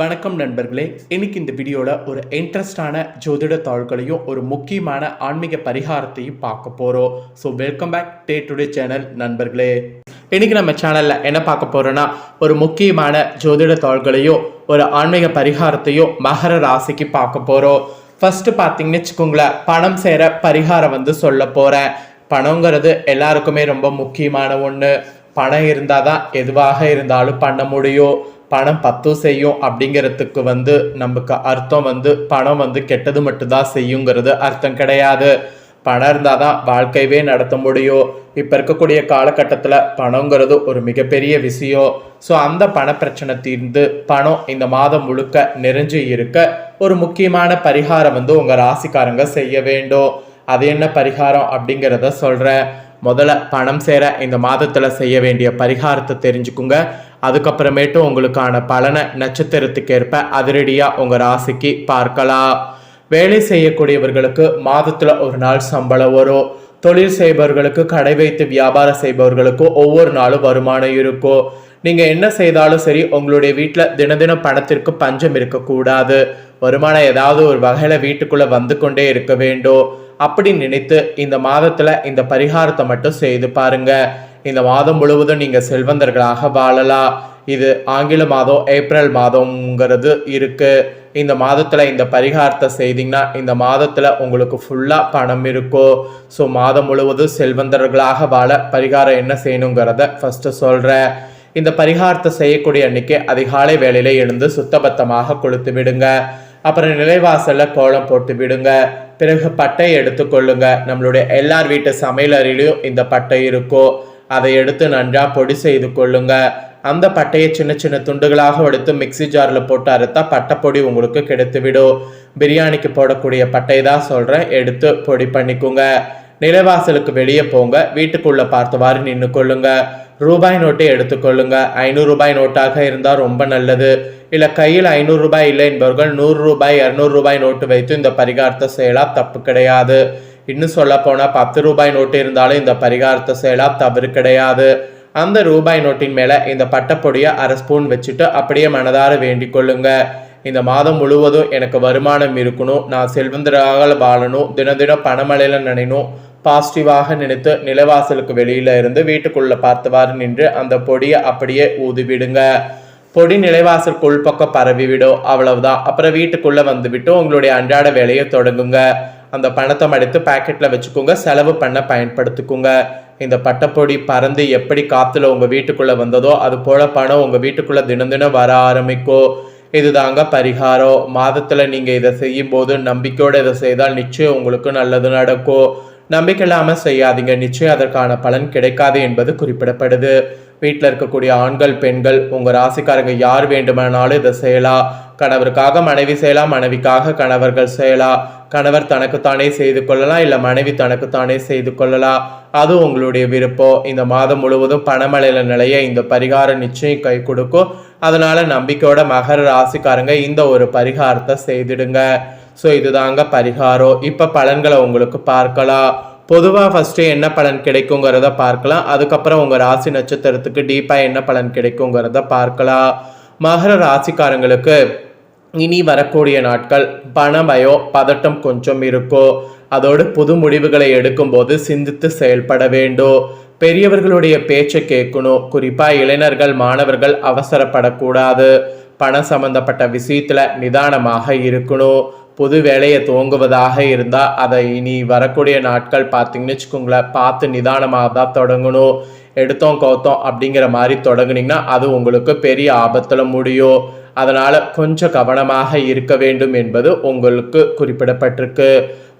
வணக்கம் நண்பர்களே. இன்னைக்கு இந்த வீடியோவில் ஒரு இன்ட்ரெஸ்டான ஜோதிட தாள்களையும் ஒரு முக்கியமான ஆன்மீக பரிகாரத்தையும் பார்க்க போகிறோம். So welcome back to the channel நண்பர்களே. இன்னைக்கு நம்ம சேனலில் என்ன பார்க்க போகிறோன்னா, ஒரு முக்கியமான ஜோதிட தாள்களையும் ஒரு ஆன்மீக பரிகாரத்தையும் மகர ராசிக்கு பார்க்க போகிறோம். ஃபஸ்ட்டு பார்த்தீங்கன்னு வச்சுக்கோங்களேன், பணம் சேர பரிகாரம் சொல்ல போகிறேன். பணங்கிறது எல்லாருக்குமே ரொம்ப முக்கியமான ஒன்று. பணம் இருந்தால் தான் எதுவாக இருந்தாலும் பண்ண முடியும். பணம் பத்தும் செய்யும் அப்படிங்கிறதுக்கு நமக்கு அர்த்தம் பணம் கெட்டது மட்டும்தான் செய்யுங்கிறது அர்த்தம் கிடையாது. பணம் இருந்தால் தான் வாழ்க்கையவே நடத்த முடியும். இப்போ இருக்கக்கூடிய காலகட்டத்தில் பணங்கிறது ஒரு மிகப்பெரிய விஷயம். ஸோ அந்த பண பிரச்சனை தீர்ந்து பணம் இந்த மாதம் முழுக்க நிறைஞ்சு இருக்க ஒரு முக்கியமான பரிகாரம் உங்கள் ராசிக்காரங்க செய்ய வேண்டும். அது என்ன பரிகாரம் அப்படிங்கிறத சொல்கிறேன். முதல்ல பணம் சேர இந்த மாதத்தில் செய்ய வேண்டிய பரிகாரத்தை தெரிஞ்சுக்குங்க. அதுக்கப்புறமேட்டு உங்களுக்கான பலனை நட்சத்திரத்துக்கு ஏற்ப அதிரடியாக உங்கள் ராசிக்கு பார்க்கலாம். வேலை செய்யக்கூடியவர்களுக்கு மாதத்தில் ஒரு நாள் சம்பளம் வரும். தொழில் செய்பவர்களுக்கு, கடை வைத்து வியாபாரம் செய்பவர்களுக்கும் ஒவ்வொரு நாளும் வருமானம் இருக்கும். நீங்கள் என்ன செய்தாலும் சரி, உங்களுடைய வீட்டில் தினம் பணத்திற்கு பஞ்சம் இருக்கக்கூடாது. வருமானம் ஏதாவது ஒரு வகையில் வீட்டுக்குள்ளே வந்து கொண்டே இருக்க வேண்டும். அப்படி நினைத்து இந்த மாதத்தில் இந்த பரிகாரத்தை மட்டும் செய்து பாருங்க. இந்த மாதம் முழுவதும் நீங்கள் செல்வந்தர்களாக வாழலாம். இது ஆங்கில மாதம் ஏப்ரல் மாதம்ங்கிறது இருக்கு. இந்த மாதத்தில் இந்த பரிகாரத்தை செய்தீங்கன்னா இந்த மாதத்தில் உங்களுக்கு ஃபுல்லாக பணம் இருக்கும். ஸோ மாதம் முழுவதும் செல்வந்தர்களாக வாழ பரிகாரம் என்ன செய்யணுங்கிறத ஃபஸ்ட்டு சொல்கிறேன். இந்த பரிகாரத்தை செய்யக்கூடிய அன்னைக்கு அதிகாலை வேளையில எழுந்து சுத்தபத்தமாக கொளுத்து விடுங்க. அப்புறம் நிலைவாசல்ல கோலம் போட்டு விடுங்க. பிறகு பட்டை எடுத்துக்கொள்ளுங்க. நம்மளுடைய எல்லார் வீட்டு சமையல் அறையிலையும் இந்த பட்டை இருக்கும். அதை எடுத்து நன்றாக பொடி செய்து கொள்ளுங்க. அந்த பட்டையை சின்ன சின்ன துண்டுகளாக எடுத்து மிக்சி ஜாரில் போட்டு அறுத்தா பட்டைப்பொடி உங்களுக்கு கிடைத்து விடும். பிரியாணிக்கு போடக்கூடிய பட்டை தான் சொல்கிறேன், எடுத்து பொடி பண்ணிக்கோங்க. நிலைவாசலுக்கு வெளியே போங்க. வீட்டுக்குள்ள பார்த்தவாறு நின்று கொள்ளுங்க. ரூபாய் நோட்டை எடுத்துக்கொள்ளுங்க. 500 ரூபாய் நோட்டாக இருந்தால் ரொம்ப நல்லது. இல்லை கையில் 500 ரூபாய் இல்லை என்பவர்கள் 100 ரூபாய் 200 ரூபாய் நோட்டு வைத்து இந்த பரிகாரத்தை செய்யலாம், தப்பு கிடையாது. இன்னும் சொல்ல போனால் 10 ரூபாய் நோட்டு இருந்தாலும் இந்த பரிகாரத்தை செய்யலாம், தவறு கிடையாது. அந்த ரூபாய் நோட்டின் மேலே இந்த பட்டைப்பொடியை 1/2 ஸ்பூன் வச்சுட்டு அப்படியே மனதார வேண்டிக் கொள்ளுங்க. இந்த மாதம் முழுவதும் எனக்கு வருமானம் இருக்கணும், நான் செல்வந்தராக வாழணும், தினம் பணமழையில் நினைணும், பாசிட்டிவாக நினைத்து நிலவாசலுக்கு வெளியில இருந்து வீட்டுக்குள்ள பார்த்தவாறு நின்று அந்த பொடியை அப்படியே ஊதிவிடுங்க. பொடி நிலைவாசலுக்கு உள்பக்கம் பரவி விடும், அவ்வளவுதான். அப்புறம் வீட்டுக்குள்ள வந்துவிட்டு உங்களுடைய அன்றாட வேலையை தொடங்குங்க. அந்த பணத்தை மடித்து பாக்கெட்ல வச்சுக்கோங்க, செலவு பண்ண பயன்படுத்திக்கோங்க. இந்த பட்டைப்பொடி பறந்து எப்படி காத்துல உங்க வீட்டுக்குள்ள வந்ததோ அது போல பணம் உங்க வீட்டுக்குள்ள தினம் வர ஆரம்பிக்கும். இதுதாங்க பரிகாரம். மாதத்துல நீங்க இதை செய்யும் போது நம்பிக்கையோட இதை செய்தால் நிச்சயம் உங்களுக்கு நல்லது நடக்கும். நம்பிக்கை இல்லாமல் செய்யாதீங்க, நிச்சயம் அதற்கான பலன் கிடைக்காது என்பது குறிப்பிடப்படுது. வீட்டில் இருக்கக்கூடிய ஆண்கள், பெண்கள், உங்கள் ராசிக்காரங்க யார் வேண்டுமானாலும் இதை செய்யலாம். கணவருக்காக மனைவி செய்யலாம், மனைவிக்காக கணவர்கள் செய்யலாம். கணவர் தனக்குத்தானே செய்து கொள்ளலாம், இல்லை மனைவி தனக்குத்தானே செய்து கொள்ளலாம். அது உங்களுடைய விருப்பம். இந்த மாதம் முழுவதும் பணமழையில நிலைய இந்த பரிகாரம் நிச்சயம் கை கொடுக்கும். அதனால நம்பிக்கையோட மகர ராசிக்காரங்க இந்த ஒரு பரிகாரத்தை செய்திடுங்க. ஸோ இதுதாங்க பரிகாரம். இப்போ பலன்களை உங்களுக்கு பார்க்கலாம். பொதுவாக ஃபஸ்ட்டு என்ன பலன் கிடைக்குங்கிறத பார்க்கலாம். அதுக்கப்புறம் உங்கள் ராசி நட்சத்திரத்துக்கு டீப்பாக என்ன பலன் கிடைக்குங்கிறத பார்க்கலாம். மகர ராசிக்காரங்களுக்கு இனி வரக்கூடிய நாட்கள் பண பயம், பதட்டம் கொஞ்சம் இருக்கும். அதோடு புது முடிவுகளை எடுக்கும்போது சிந்தித்து செயல்பட வேண்டும். பெரியவர்களுடைய பேச்சை கேட்கணும். குறிப்பாக இளைஞர்கள், மாணவர்கள் அவசரப்படக்கூடாது. பணம் சம்பந்தப்பட்ட விஷயத்துல நிதானமாக இருக்கணும். புது வேலையை துவங்குவதாக இருந்தால் அதை இனி வரக்கூடிய நாட்கள் பார்த்தீங்கன்னு வச்சுக்கோங்களேன், பார்த்து நிதானமாக தான் தொடங்கணும். எடுத்தோம் கவுத்தோம் அப்படிங்கிற மாதிரி தொடங்குனீங்கன்னா அது உங்களுக்கு பெரிய ஆபத்தில் முடியும். அதனால் கொஞ்சம் கவனமாக இருக்க வேண்டும் என்பது உங்களுக்கு குறிப்பிடப்பட்டிருக்கு.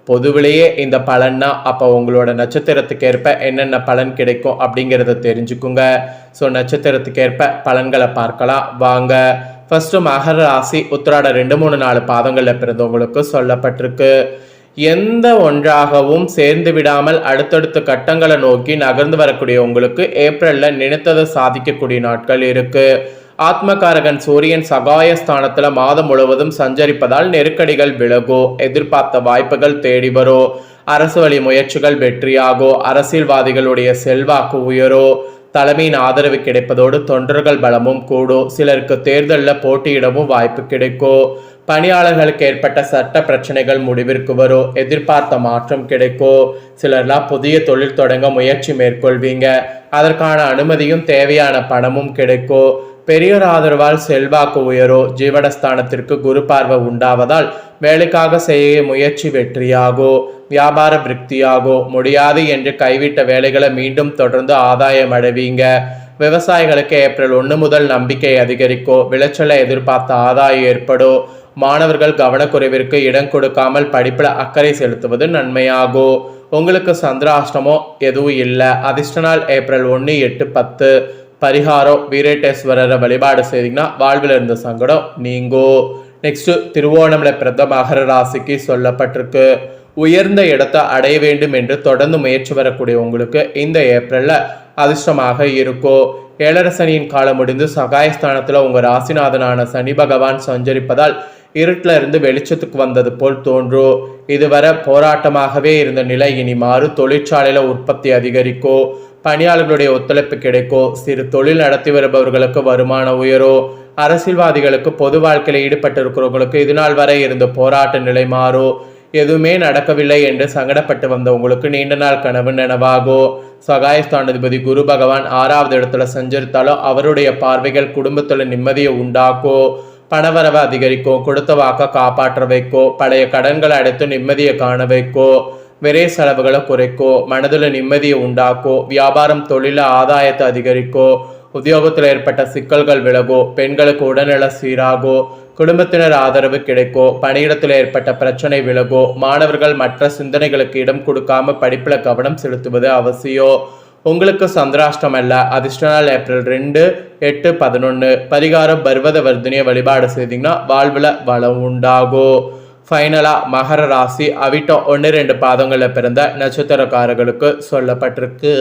பொதுவிலேயே இந்த பலன்னா அப்போ உங்களோட நட்சத்திரத்துக்கு ஏற்ப என்னென்ன பலன் கிடைக்கும் அப்படிங்கிறத தெரிஞ்சுக்குங்க. ஸோ நட்சத்திரத்துக்கு ஏற்ப பலன்களை பார்க்கலாம் வாங்க. ஃபர்ஸ்ட் மகர ராசி உத்திராட 2, 3, 4 பாதங்களில் பிறந்தவங்களுக்கு சொல்லப்பட்டிருக்கு. எந்த ஒன்றாகவும் சேர்ந்து விடாமல் அடுத்தடுத்த கட்டங்களை நோக்கி நகர்ந்து வரக்கூடிய உங்களுக்கு ஏப்ரலில் நினைத்ததை சாதிக்கக்கூடிய நாட்கள் இருக்கு. ஆத்மகாரகன் சூரியன் சகாயஸ்தானத்துல மாதம் முழுவதும் சஞ்சரிப்பதால் நெருக்கடிகள் விலகும். எதிர்பார்த்த வாய்ப்புகள் தேடி வரும். அரசு வழி முயற்சிகள் வெற்றியாகும். அரசியல்வாதிகளுடைய செல்வாக்கு உயரும். தலைமையின் ஆதரவு கிடைப்பதோடு தொண்டர்கள் பலமும் கூடும். சிலருக்கு தேர்தலில் போட்டியிடவும் வாய்ப்பு கிடைக்கும். பணியாளர்களுக்கு ஏற்பட்ட சட்ட பிரச்சனைகள் முடிவிற்கு வரும். எதிர்பார்த்த மாற்றம் கிடைக்கும். சிலர்லாம் புதிய தொழில் தொடங்க முயற்சி மேற்கொள்வீங்க. அதற்கான அனுமதியும் தேவையான பணமும் கிடைக்கும். பெரியோர் ஆதரவால் செல்வாக்கு உயரும். ஜீவனஸ்தானத்திற்கு குரு பார்வை உண்டாவதால் வேலைக்காக செய்ய முயற்சி வெற்றியாகும். வியாபார விருத்தியாகும். முடியாது என்று கைவிட்ட வேலைகளை மீண்டும் தொடர்ந்து ஆதாயம் அடைவீங்க. விவசாயிகளுக்கு ஏப்ரல் 1 முதல் நம்பிக்கை அதிகரிக்கும். விளைச்சலை எதிர்பார்த்த ஆதாயம் ஏற்படும். மாணவர்கள் கவனக்குறைவிற்கு இடம் கொடுக்காமல் படிப்பில் அக்கறை செலுத்துவது நன்மையாகும். உங்களுக்கு சந்திராஷ்டமோ எதுவும் இல்லை. அதிர்ஷ்ட நாள் ஏப்ரல் 1, 8, 10. பரிகாரம் வீரேட்டேஸ்வரரை வழிபாடு செய்தீங்கன்னா வாழ்வில் இருந்த சங்கடம் நீங்கும். நெக்ஸ்ட் திருவோணமலை பிறந்த மகர ராசிக்கு சொல்லப்பட்டிருக்கு. உயர்ந்த இடத்தை அடைய வேண்டும் என்று தொடர்ந்து முயற்சி வரக்கூடிய உங்களுக்கு இந்த ஏப்ரல்ல அதிர்ஷ்டமாக இருக்கும். ஏழரை சனியின் காலம் முடிந்து சகாயஸ்தானத்தில் உங்கள் ராசிநாதனான சனி பகவான் சஞ்சரிப்பதால் இருட்டில் இருந்து வெளிச்சத்துக்கு வந்தது போல் தோன்றும். இதுவரை போராட்டமாகவே இருந்த நிலை இனி மாறும். தொழிற்சாலையில் உற்பத்தி அதிகரிக்கும். பணியாளர்களுடைய ஒத்துழைப்பு கிடைக்கும். சிறு தொழில் நடத்தி வருபவர்களுக்கு வருமானம் உயரும். அரசியல்வாதிகளுக்கு பொது வாழ்க்கையில் ஈடுபட்டிருக்கிறவங்களுக்கு இதுநாள் வரை இருந்த போராட்ட நிலை மாறும். எதுவுமே நடக்கவில்லை என்று சங்கடப்பட்டு வந்த உங்களுக்கு நீண்ட நாள் கனவு நனவாகும். சகாயஸ்தானாதிபதி குரு பகவான் 6வது இடத்துல சஞ்சரித்தாலும் அவருடைய பார்வைகள் குடும்பத்தில் நிம்மதியை உண்டாக்கும். பணவரவை அதிகரிக்கும். கொடுத்த வாக்க காப்பாற்ற வைக்கும். பழைய கடன்களை அடைத்து நிம்மதியை காண வைக்கும். விரை செலவுகளை குறைக்கும். மனதில் நிம்மதியை உண்டாக்கும். வியாபாரம் தொழில ஆதாயத்தை அதிகரிக்கும். உத்தியோகத்தில் ஏற்பட்ட சிக்கல்கள் விலகும். பெண்களுக்கு உடல்நல சீராகும். குடும்பத்தினர் ஆதரவு கிடைக்கும். பணியிடத்தில் ஏற்பட்ட பிரச்சனை விலகும். மாணவர்கள் மற்ற சிந்தனைகளுக்கு இடம் கொடுக்காம படிப்பில் கவனம் செலுத்துவது அவசியம். உங்களுக்கு சந்திராஷ்டம் அல்ல. அதிர்ஷ்ட நாள் ஏப்ரல் 2, 8, 11. பரிகாரம் பர்வத வர்தினியை வழிபாடு செய்தீங்கன்னா வாழ்வில் வளம் உண்டாகும். ஃபைனலாக மகர ராசி அவிட்டம் 1, 2 பாதங்களில் பிறந்த நட்சத்திரக்காரர்களுக்கு சொல்லப்பட்டிருக்கு.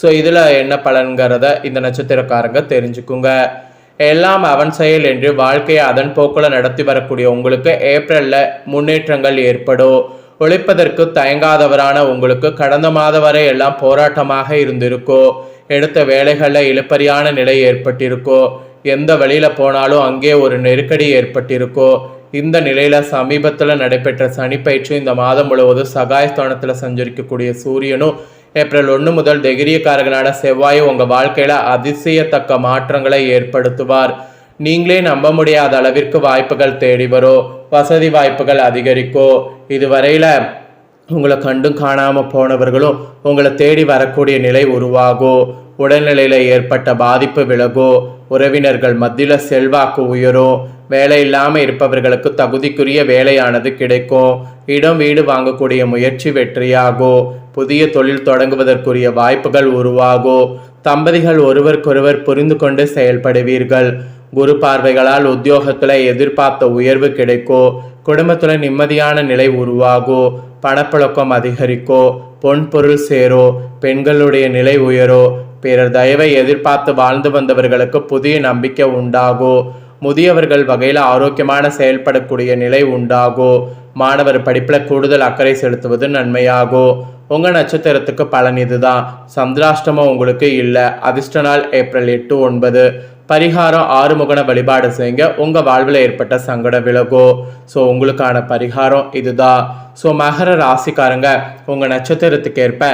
ஸோ இதில் என்ன பலன்கிறத இந்த நட்சத்திரக்காரங்க தெரிஞ்சுக்குங்க. எல்லாம் அவன் செயல் என்று வாழ்க்கையை அதன் போக்கில் நடத்தி வரக்கூடிய உங்களுக்கு ஏப்ரலில் முன்னேற்றங்கள் ஏற்படும். உழைப்பதற்கு தயங்காதவரான உங்களுக்கு கடந்த மாதம் வரை எல்லாம் போராட்டமாக இருந்திருக்கோ. எடுத்த வேலைகளில் இழுப்பறியான நிலை ஏற்பட்டிருக்கோ. எந்த வழியில் போனாலும் அங்கே ஒரு நெருக்கடி ஏற்பட்டிருக்கோ. இந்த நிலையில் சமீபத்தில் நடைபெற்ற சனிப்பயிற்சி இந்த மாதம் முழுவதும் சகாயஸ்தானத்தில் சஞ்சரிக்கக்கூடிய சூரியனும் ஏப்ரல் 1 முதல் தைரியக்காரகனான செவ்வாயும் உங்கள் வாழ்க்கையில் அதிசயத்தக்க மாற்றங்களை ஏற்படுத்துவார். நீங்களே நம்ப முடியாத அளவிற்கு வாய்ப்புகள் தேடி வரும். வசதி வாய்ப்புகள் அதிகரிக்கும். இதுவரையில் உங்களை கண்டும் காணாமல் போனவர்களும் உங்களை தேடி வரக்கூடிய நிலை உருவாகும். உடல்நிலையில் ஏற்பட்ட பாதிப்பு விலகும். உறவினர்கள் மத்தியில் செல்வாக்கு உயரும். வேலை இல்லாமல் இருப்பவர்களுக்கு தகுதிக்குரிய வேலையானது கிடைக்கும். இடம் வீடு வாங்கக்கூடிய முயற்சி வெற்றியாகும். புதிய தொழில் தொடங்குவதற்குரிய வாய்ப்புகள் உருவாகும். தம்பதிகள் ஒருவருக்கொருவர் புரிந்து கொண்டு செயல்படுவீர்கள். குரு பார்வைகளால் உத்தியோகத்தில் எதிர்பார்த்த உயர்வு கிடைக்கும். குடும்பத்தில் நிம்மதியான நிலை உருவாகும். பணப்புழக்கம் அதிகரிக்கும். பொன் பொருள் சேரும். பெண்களுடைய நிலை உயரும். பிறர் தயவை எதிர்பார்த்து வாழ்ந்து வந்தவர்களுக்கு புதிய நம்பிக்கை உண்டாகும். முதியவர்கள் வகையில் ஆரோக்கியமான செயல்படக்கூடிய நிலை உண்டாகும். மாணவர் படிப்பில் கூடுதல் அக்கறை செலுத்துவது நன்மையாகும். உங்கள் நட்சத்திரத்துக்கு பலன் இதுதான். சந்திராஷ்டமம் உங்களுக்கு இல்லை. அதிர்ஷ்ட நாள் ஏப்ரல் 8, 9. பரிகாரம் ஆறுமுகன வழிபாடு செய்யுங்க. உங்கள் வாழ்வில் ஏற்பட்ட சங்கடம் விலகும். ஸோ உங்களுக்கான பரிகாரம் இதுதான். ஸோ மகர ராசிக்காரங்க உங்கள் நட்சத்திரத்துக்கு ஏற்ப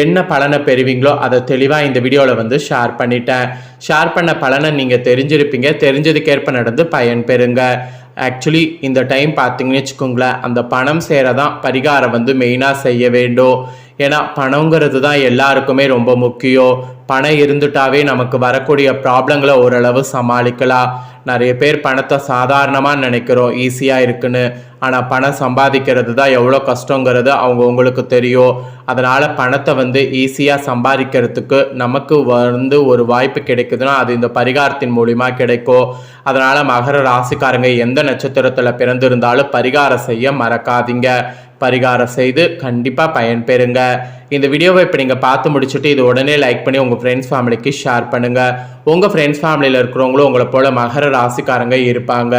என்ன பலனை பெறுவீங்களோ அதை தெளிவாக இந்த வீடியோவில் ஷேர் பண்ணிட்டேன். ஷேர் பண்ண பலனை நீங்கள் தெரிஞ்சிருப்பீங்க. தெரிஞ்சதுக்கேற்ப நடந்து பயன் பெறுங்க. ஆக்சுவலி இந்த டைம் பார்த்தீங்கன்னு வச்சுக்கோங்களேன், அந்த பணம் சேரதான் பரிகாரம் மெயினாக செய்ய வேண்டும். ஏன்னா பணங்கிறது தான் எல்லாருக்குமே ரொம்ப முக்கியம். பணம் இருந்துட்டாவே நமக்கு வரக்கூடிய ப்ராப்ளங்களை ஓரளவு சமாளிக்கலாம். நிறைய பேர் பணத்தை சாதாரணமாக நினைக்கிறோம், ஈஸியாக இருக்குன்னு. ஆனால் பணம் சம்பாதிக்கிறது தான் எவ்வளோ கஷ்டங்கிறது அவங்களுக்கு தெரியும். அதனால் பணத்தை ஈஸியாக சம்பாதிக்கிறதுக்கு நமக்கு ஒரு வாய்ப்பு கிடைக்குதுன்னா அது இந்த பரிகாரத்தின் மூலிமா கிடைக்கும். அதனால் மகர ராசிக்காரங்க எந்த நட்சத்திரத்தில் பிறந்திருந்தாலும் பரிகாரம் செய்ய மறக்காதீங்க. பரிகாரம் செய்து கண்டிப்பாக பயன்பெறுங்க. இந்த வீடியோவை இப்போ நீங்கள் பார்த்து முடிச்சுட்டு இது உடனே லைக் பண்ணி உங்கள் ஃப்ரெண்ட்ஸ் ஃபேமிலிக்கு ஷேர் பண்ணுங்கள். உங்கள் ஃப்ரெண்ட்ஸ் ஃபேமிலியில் இருக்கிறவங்களும் உங்களை போல மகர ராசிக்காரங்க இருப்பாங்க.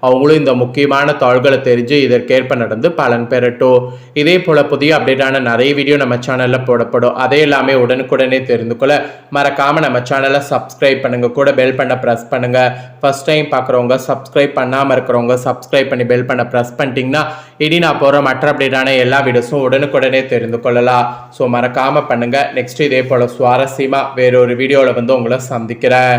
அவங்களும் இந்த முக்கியமான தாள்களை தெரிஞ்சு இதற்கேற்ப நடந்து பலன் பெறட்டும். இதே போல் புதிய அப்டேட்டான நிறைய வீடியோ நம்ம சேனலில் போடப்படும். அதே எல்லாமே உடனுக்குடனே தெரிந்து கொள்ள மறக்காமல் நம்ம சேனலை சப்ஸ்கிரைப் பண்ணுங்கள். கூட பெல் பண்ண ப்ரெஸ் பண்ணுங்கள். ஃபர்ஸ்ட் டைம் பார்க்குறவங்க, சப்ஸ்கிரைப் பண்ணாமல் இருக்கிறவங்க சப்ஸ்கிரைப் பண்ணி பெல் பண்ண ப்ரெஸ் பண்ணிட்டீங்கன்னா இனி நான் போகிற மற்ற அப்டேட்டான எல்லா வீடியோஸும் உடனுக்குடனே தெரிந்து கொள்ளலாம். ஸோ மறக்காமல் பண்ணுங்கள். நெக்ஸ்ட் இதே போல் சுவாரஸ்யமாக வேறொரு வீடியோவில் வந்து உங்களை சந்திக்கிறேன்.